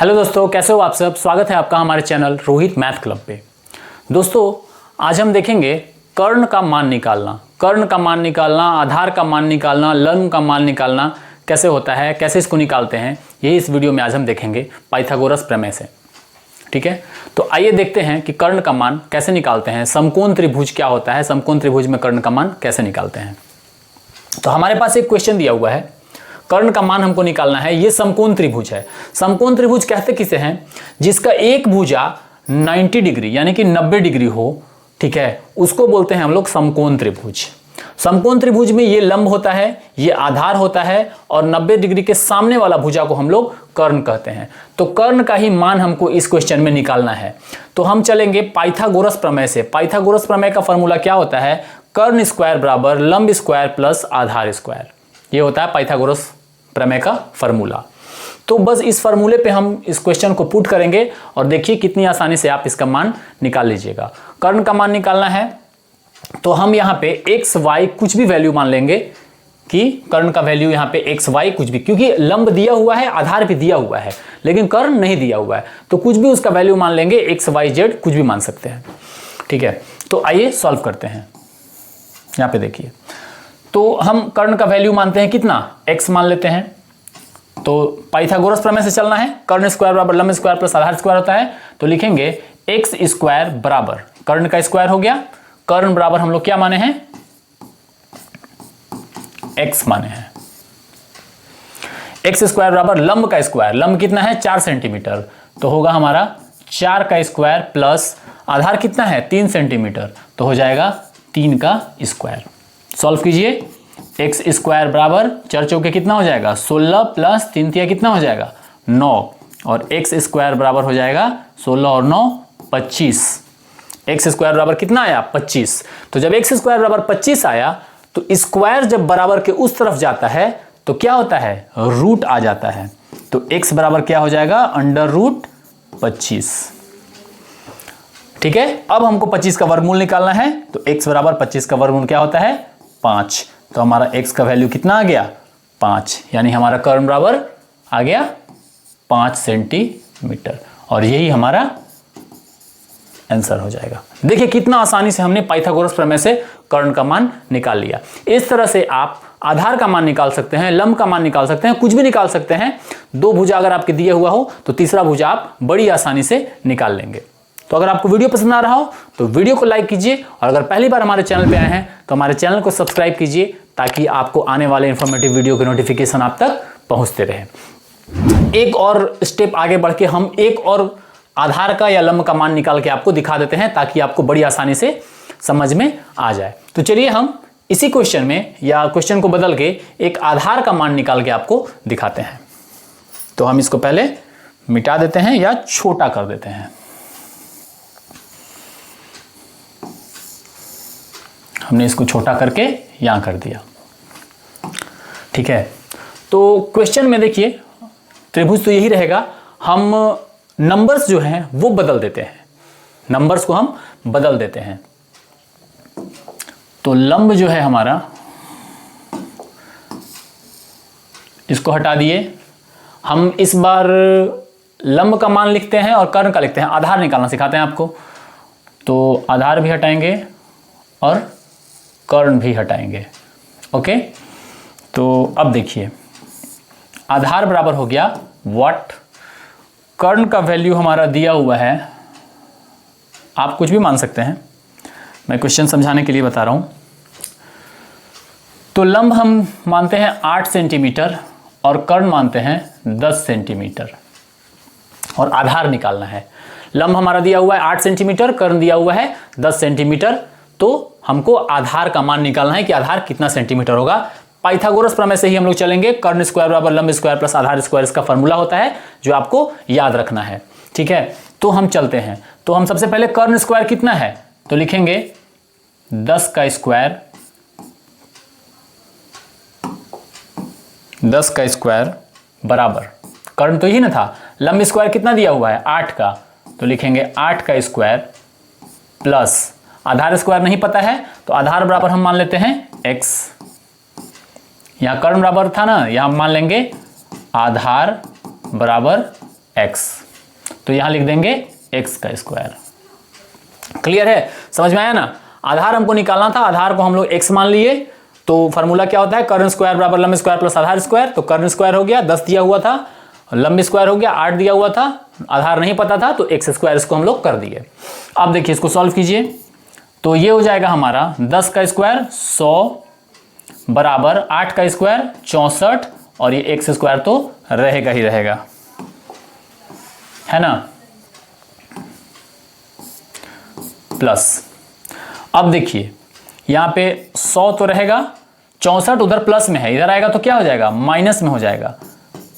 Hello दोस्तों, कैसे हो आप सब। स्वागत है आपका हमारे चैनल रोहित मैथ क्लब पे। दोस्तों आज हम देखेंगे कर्ण का मान निकालना। कर्ण का मान निकालना, आधार का मान निकालना, लम्ब का मान निकालना कैसे होता है, कैसे इसको निकालते हैं, यही इस वीडियो में आज हम देखेंगे पाइथागोरस प्रमेय से। ठीक है, तो आइए देखते हैं कि कर्ण का मान कैसे निकालते हैं। समकोण त्रिभुज क्या होता है, समकोण त्रिभुज में कर्ण का मान कैसे निकालते हैं। तो हमारे पास एक क्वेश्चन दिया हुआ है, कर्ण का मान हमको निकालना है। ये समकोण त्रिभुज है। समकोण त्रिभुज कहते किसे हैं, जिसका एक भुजा 90 डिग्री यानी कि 90 डिग्री हो, ठीक है, उसको बोलते हैं हम लोग समकोण त्रिभुज। समकोण त्रिभुज में ये लंब होता है, ये आधार होता है और 90 डिग्री के सामने वाला भुजा को हम लोग कर्ण कहते हैं। तो कर्ण का ही मान हमको इस क्वेश्चन में निकालना है। तो हम चलेंगे पाइथागोरस प्रमेय से। पाइथागोरस प्रमेय का फॉर्मूला क्या होता है, कर्ण स्क्वायर बराबर लंब स्क्वायर प्लस आधार स्क्वायर। ये होता है पाइथागोरस प्रमेय का फॉर्मूला। तो बस इस फॉर्मूले पे हम इस क्वेश्चन को पुट करेंगे और देखिए कितनी आसानी से आप इसका मान निकाल लीजिएगा। कर्ण का मान निकालना है तो हम यहाँ पे x y कुछ भी वैल्यू मान लेंगे कि कर्ण का वैल्यू यहाँ पे x y कुछ भी, क्योंकि लंब दिया हुआ है, आधार भी दिया हुआ है, लेकिन कर्ण नहीं दिया हुआ है, तो कुछ भी उसका वैल्यू मान लेंगे, x y z कुछ भी मान सकते हैं। ठीक है, तो आइए सॉल्व करते हैं। यहाँ पे देखिए, तो हम कर्ण का वैल्यू मानते हैं कितना, x मान लेते हैं। तो पाइथागोरस प्रमेय से चलना है, कर्ण स्क्वायर बराबर लंब स्क्वायर प्लस आधार स्क्वायर होता है। तो लिखेंगे x स्क्वायर बराबर कर्ण का स्क्वायर हो गया, कर्ण बराबर हम लोग क्या माने हैं, x माने हैं। x स्क्वायर बराबर लंब का स्क्वायर, लंब कितना है 4 सेंटीमीटर, तो होगा हमारा 4 का स्क्वायर प्लस आधार कितना है 3 सेंटीमीटर, तो हो जाएगा 3 का स्क्वायर। सॉल्व कीजिए, एक्स स्क्वायर बराबर 4 चौके कितना हो जाएगा 16 प्लस 3 तिया कितना हो जाएगा 9, और एक्स स्क्वायर बराबर हो जाएगा 16 और 9 25। एक्स स्क्वायर बराबर कितना आया 25। तो जब एक्स स्क्वायर बराबर 25 आया तो स्क्वायर जब बराबर के उस तरफ जाता है तो क्या होता है, रूट आ जाता है। तो एक्स बराबर क्या हो जाएगा अंडर रूट 25। ठीक है, अब हमको 25 का वर्गमूल निकालना है। तो x बराबर 25 का वर्गमूल क्या होता है 5। तो हमारा x का वैल्यू कितना आ गया 5, यानी हमारा कर्ण बराबर आ गया 5 सेंटीमीटर, और यही हमारा आंसर हो जाएगा। देखिए कितना आसानी से हमने पाइथागोरस प्रमेय से कर्ण का मान निकाल लिया। इस तरह से आप आधार का मान निकाल सकते हैं, लंब का मान निकाल सकते हैं, कुछ भी निकाल सकते हैं। 2 भुजा अगर आपके दिए हुआ हो तो तीसरा भुजा आप बड़ी आसानी से निकाल लेंगे। तो अगर आपको वीडियो पसंद आ रहा हो तो वीडियो को लाइक कीजिए, और अगर पहली बार हमारे चैनल पे आए हैं तो हमारे चैनल को सब्सक्राइब कीजिए, ताकि आपको आने वाले इंफॉर्मेटिव वीडियो के नोटिफिकेशन आप तक पहुंचते रहे। एक और स्टेप आगे बढ़ के हम एक और आधार का या लंब का मान निकाल के आपको दिखा देते हैं, ताकि आपको बड़ी आसानी से समझ में आ जाए। तो चलिए हम इसी क्वेश्चन में या क्वेश्चन को बदल के एक आधार का मान निकाल के आपको दिखाते हैं। तो हम इसको पहले मिटा देते हैं या छोटा कर देते हैं। हमने इसको छोटा करके यहां कर दिया। ठीक है, तो क्वेश्चन में देखिए त्रिभुज तो यही रहेगा, हम नंबर्स जो हैं वो बदल देते हैं, नंबर्स को हम बदल देते हैं। तो लंब जो है हमारा, इसको हटा दिए। हम इस बार लंब का मान लिखते हैं और कर्ण का लिखते हैं, आधार निकालना सिखाते हैं आपको। तो आधार भी हटाएंगे और कर्ण भी हटाएंगे। ओके, तो अब देखिए आधार बराबर हो गया व्हाट, कर्ण का वैल्यू हमारा दिया हुआ है, आप कुछ भी मान सकते हैं, मैं क्वेश्चन समझाने के लिए बता रहा हूं। तो लंब हम मानते हैं 8 सेंटीमीटर और कर्ण मानते हैं 10 सेंटीमीटर, और आधार निकालना है। लंब हमारा दिया हुआ है 8 सेंटीमीटर, कर्ण दिया हुआ है 10 सेंटीमीटर। तो हमको आधार का मान निकालना है कि आधार कितना सेंटीमीटर होगा। पाइथागोरस प्रमेय से ही हम लोग चलेंगे, कर्ण स्क्वायर बराबर लंब स्क्वायर प्लस आधार स्क्वायर, इसका फॉर्मूला होता है जो आपको याद रखना है। ठीक है, तो हम चलते हैं। तो हम सबसे पहले कर्ण स्क्वायर कितना है, तो लिखेंगे 10 का स्क्वायर, 10 का स्क्वायर बराबर, कर्ण तो यही ना था, लंब स्क्वायर कितना दिया हुआ है 8 का, तो लिखेंगे 8 का स्क्वायर प्लस आधार स्क्वायर नहीं पता है तो आधार बराबर हम मान लेते हैं x, यहां कर्ण बराबर था ना, यहां मान लेंगे आधार बराबर एक्स, तो यहाँ लिख देंगे एक्स का स्क्वायर। क्लियर है, समझ में आया ना। आधार हमको निकालना था, आधार को हम लोग एक्स मान लिए, तो फार्मूला क्या होता है, कर्ण स्क्वायर बराबर लंब स्क्वायर प्लस आधार स्क्वायर। तो कर्ण स्क्वायर हो गया 10 दिया हुआ था, लंब स्क्वायर हो गया 8 दिया हुआ था, आधार नहीं पता था तो एक्स स्क्वायर इसको हम लोग कर दिए। अब देखिए इसको सॉल्व कीजिए, तो ये हो जाएगा हमारा 10 का स्क्वायर 100 बराबर 8 का स्क्वायर 64, और ये एक्स स्क्वायर तो रहेगा ही रहेगा, है ना, प्लस। अब देखिए यहां पे 100 तो रहेगा, 64 उधर प्लस में है, इधर आएगा तो क्या हो जाएगा, माइनस में हो जाएगा,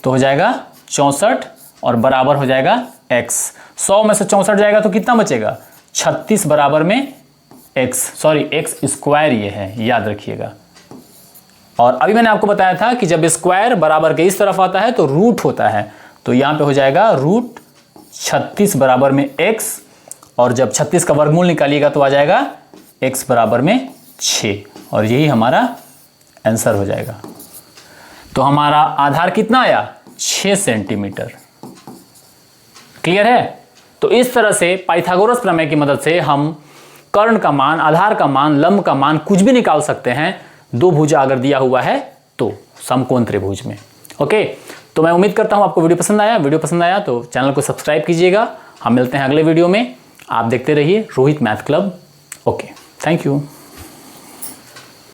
तो हो जाएगा 64 और बराबर हो जाएगा x। 100 में से 64 जाएगा तो कितना बचेगा, 36 बराबर में x, सॉरी एक्स स्क्वायर ये है, याद रखिएगा। और अभी मैंने आपको बताया था कि जब स्क्वायर बराबर के इस तरफ आता है तो रूट होता है, तो यहां पे हो जाएगा रूट 36 बराबर में x, और जब 36 का वर्गमूल निकालिएगा तो आ जाएगा x बराबर में 6, और यही हमारा आंसर हो जाएगा। तो हमारा आधार कितना आया, 6 सेंटीमीटर। क्लियर है। तो इस तरह से पाइथागोरस प्रमेय की मदद से हम कर्ण का मान, आधार का मान, लंब का मान कुछ भी निकाल सकते हैं, दो भुजा अगर दिया हुआ है तो समकोण त्रिभुज में। ओके, तो मैं उम्मीद करता हूं आपको वीडियो पसंद आया। वीडियो पसंद आया तो चैनल को सब्सक्राइब कीजिएगा। हम मिलते हैं अगले वीडियो में, आप देखते रहिए Rohit math club. Okay, thank you.